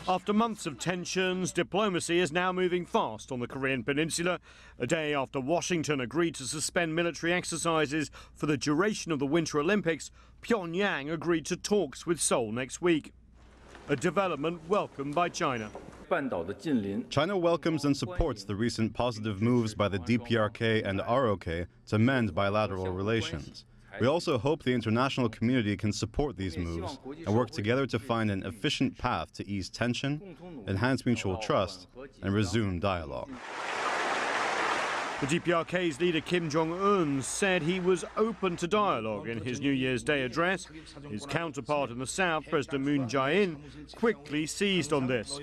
After months of tensions, diplomacy is now moving fast on the Korean peninsula. A day after Washington agreed to suspend military exercises for the duration of the Winter Olympics, Pyongyang agreed to talks with Seoul next week. A development welcomed by China. China welcomes and supports the recent positive moves by the DPRK and ROK to mend bilateral relations. We also hope the international community can support these moves and work together to find an efficient path to ease tension, enhance mutual trust, and resume dialogue. The DPRK's leader Kim Jong-un said he was open to dialogue in his New Year's Day address. His counterpart in the south, President Jae-in, quickly seized on this.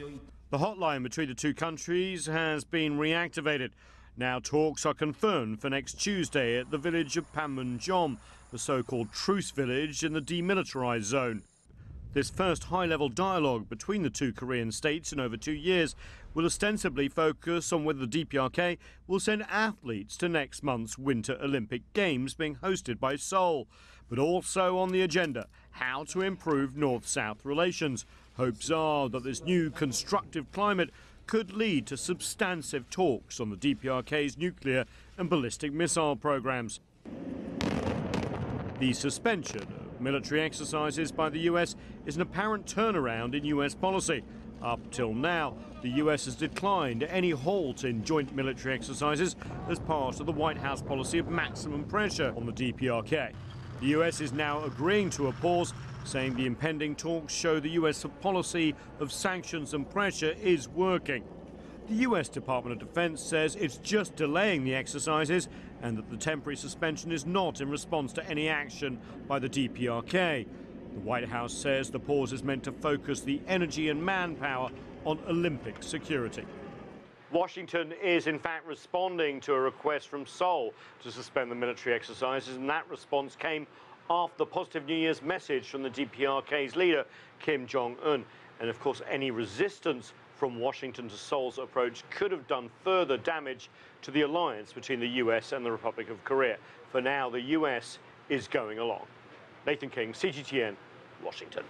The hotline between the two countries has been reactivated. Now talks are confirmed for next Tuesday at the village of Panmunjom, the so-called truce village in the demilitarized zone. This first high-level dialogue between the two Korean states in over 2 years will ostensibly focus on whether the DPRK will send athletes to next month's Winter Olympic Games being hosted by Seoul, but also on the agenda, how to improve North-South relations. Hopes are that this new constructive climate could lead to substantive talks on the DPRK's nuclear and ballistic missile programs. The suspension of military exercises by the US is an apparent turnaround in US policy. Up till now, the US has declined any halt in joint military exercises as part of the White House policy of maximum pressure on the DPRK. The US is now agreeing to a pause, saying the impending talks show the US policy of sanctions and pressure is working. The US Department of Defense says it's just delaying the exercises and that the temporary suspension is not in response to any action by the DPRK. The White House says the pause is meant to focus the energy and manpower on Olympic security. Washington is in fact responding to a request from Seoul to suspend the military exercises, and that response came after the positive New Year's message from the DPRK's leader, Kim Jong-un. And of course, any resistance from Washington to Seoul's approach could have done further damage to the alliance between the US and the Republic of Korea. For now, the US is going along. Nathan King, CGTN, Washington.